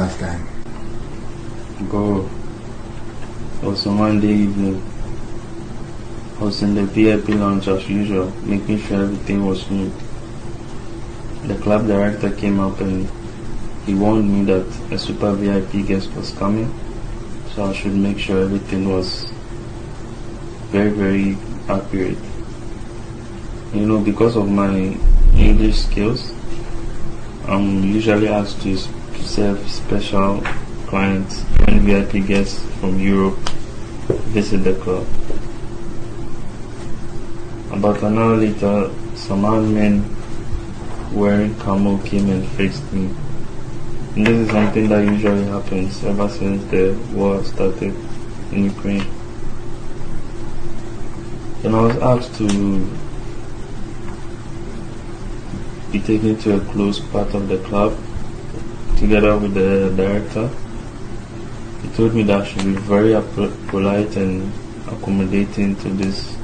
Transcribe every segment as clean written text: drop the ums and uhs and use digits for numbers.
last time? Bro, it was a Monday evening. I was in the VIP lounge as usual, making sure everything was smooth. The club director came up and he warned me that a super VIP guest was coming, so I should make sure everything was very, very accurate. You know, because of my English skills, I'm usually asked to serve special clients when VIP guests from Europe visit the club. About an hour later, some armed men wearing camo came and fixed me. And this is something that usually happens ever since the war started in Ukraine. Then I was asked to be taken to a close part of the club together with the director. He told me that I should be very polite and accommodating to this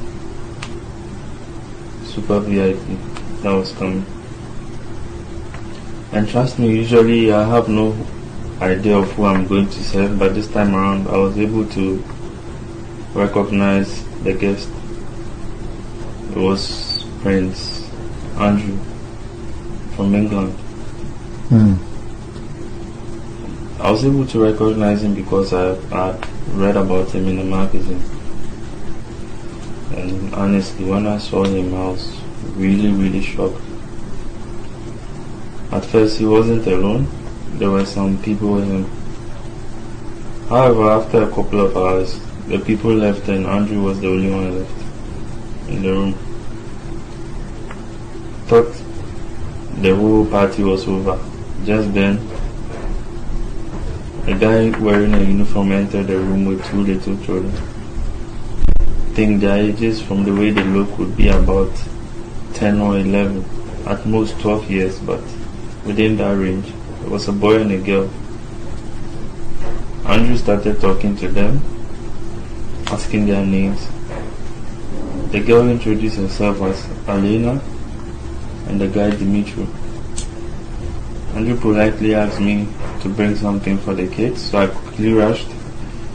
super VIP that was coming. And trust me, usually I have no idea of who I'm going to serve, but this time around I was able to recognize the guest. It was Prince Andrew from England. I was able to recognize him because I read about him in a magazine. And honestly, when I saw him, I was really, really shocked. At first, he wasn't alone. There were some people with him. However, after a couple of hours, the people left and Andrew was the only one left in the room. Thought the whole party was over. Just then, a guy wearing a uniform entered the room with two little children. I think their ages, from the way they look, would be about 10 or 11, at most 12 years, but within that range. It was a boy and a girl. Andrew started talking to them, asking their names. The girl introduced herself as Alena and the guy Dimitri. Andrew politely asked me to bring something for the kids, so I quickly rushed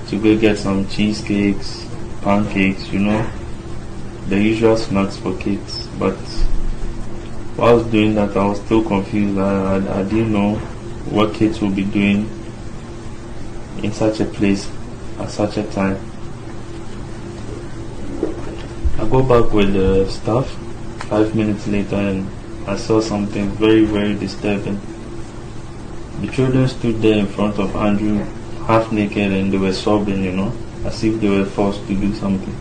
to go get some cheesecakes, pancakes, you know, the usual snacks for kids. But while I was doing that, I was still confused. I didn't know what kids would be doing in such a place at such a time. I go back with the staff 5 minutes later and I saw something very, very disturbing. The children stood there in front of Andrew, half naked, and they were sobbing, you know, as if they were forced to do something.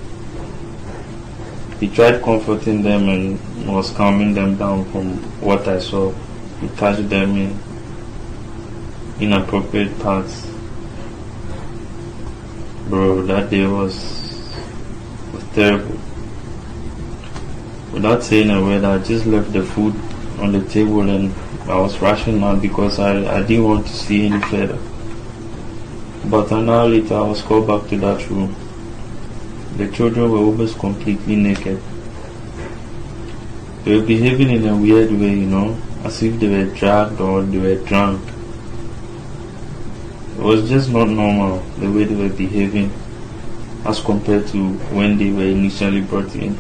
He tried comforting them and was calming them down from what I saw. He touched them in inappropriate parts. Bro, that day was terrible. Without saying a word, I just left the food on the table and I was rushing out because I didn't want to see any further. About an hour later, I was called back to that room. The children were almost completely naked. They were behaving in a weird way, you know, as if they were drugged or they were drunk. It was just not normal, the way they were behaving as compared to when they were initially brought in.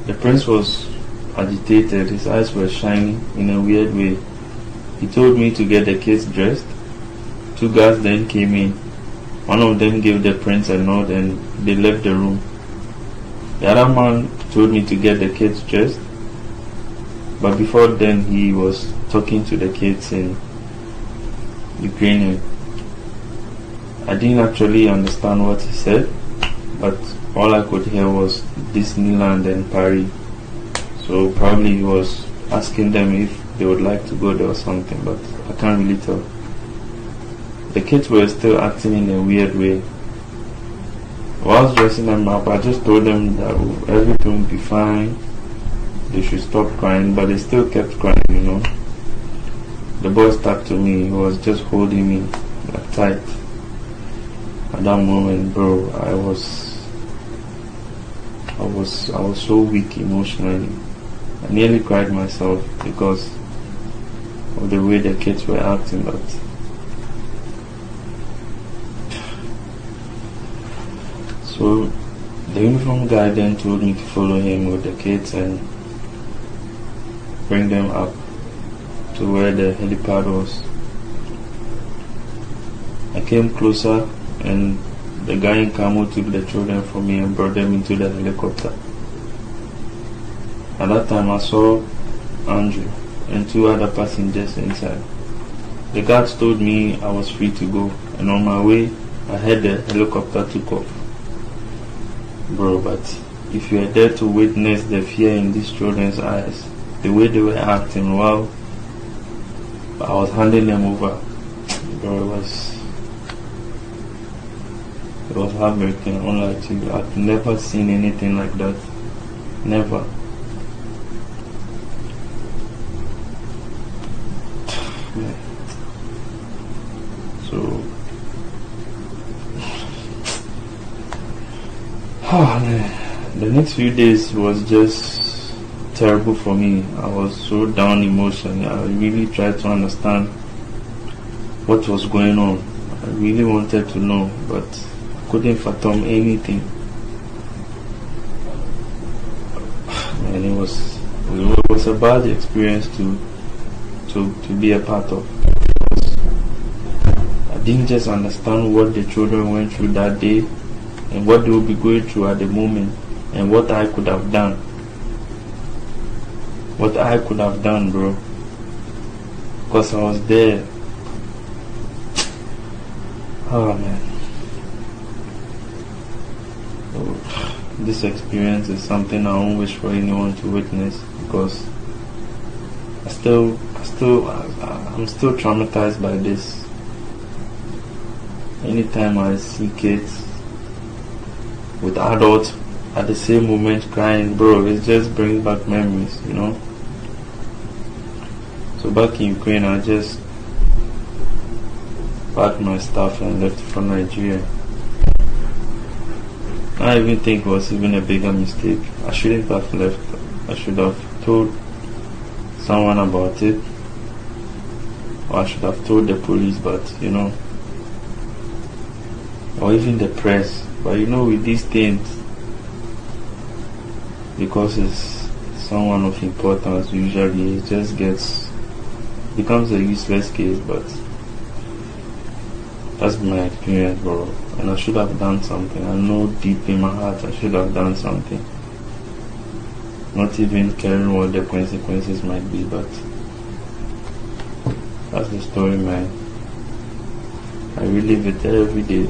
The prince was agitated, his eyes were shining in a weird way. He told me to get the kids dressed. Two guards then came in. One of them gave the prince a nod and they left the room. The other man told me to get the kids dressed, but before then he was talking to the kids in Ukrainian. I didn't actually understand what he said, but all I could hear was Disneyland and Paris. So probably he was asking them if they would like to go there or something, but I can't really tell. The kids were still acting in a weird way. While I was dressing them up, I just told them that everything would be fine, they should stop crying, but they still kept crying, you know. The boy stuck to me, he was just holding me like tight. At that moment, bro, I was so weak emotionally. I nearly cried myself because of the way the kids were acting, but So the uniform guy then told me to follow him with the kids and bring them up to where the helipad was. I came closer and the guy in camo took the children from me and brought them into the helicopter. At that time I saw Andrew and 2 other passengers inside. The guards told me I was free to go, and on my way I heard the helicopter took off. Bro, but if you are there to witness the fear in these children's eyes, the way they were acting while I was handing them over, bro, it was heartbreaking. Unlike you, I've never seen anything like that. Never. So, the next few days was just terrible for me. I was so down emotionally. I really tried to understand what was going on. I really wanted to know, but I couldn't fathom anything. And it was a bad experience to be a part of. I didn't just understand what the children went through that day and what they will be going through at the moment and what I could have done. What I could have done, bro. Because I was there. Oh man. So, this experience is something I don't wish for anyone to witness, because I'm still traumatized by this. Anytime I see kids with adults at the same moment crying, bro, it just brings back memories, you know. So back in Ukraine, I just packed my stuff and left for Nigeria. I even think it was even a bigger mistake. I shouldn't have left. I should have told someone about it, or I should have told the police, but you know, or even the press. But you know, with these things, because it's someone of importance, usually it just becomes a useless case. But that's my experience, bro. And I should have done something. I know deep in my heart I should have done something. Not even caring what the consequences might be, but that's the story, man. I relive it every day.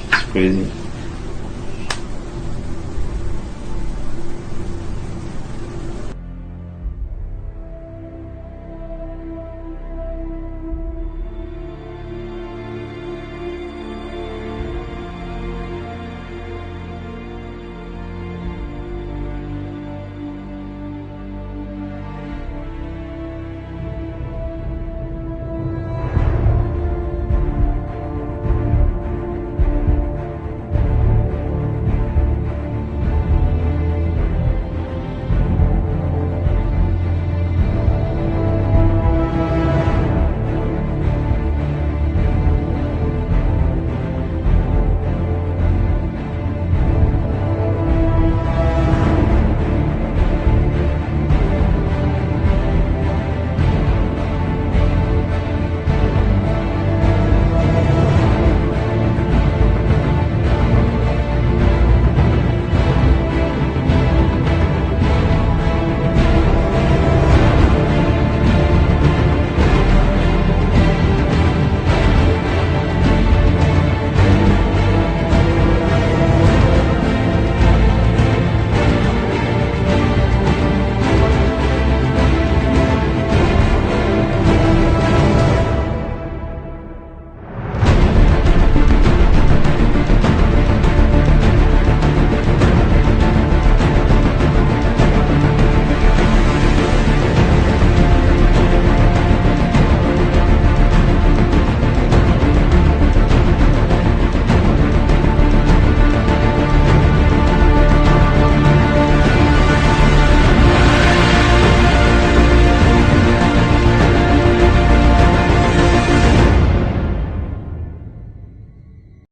It's crazy.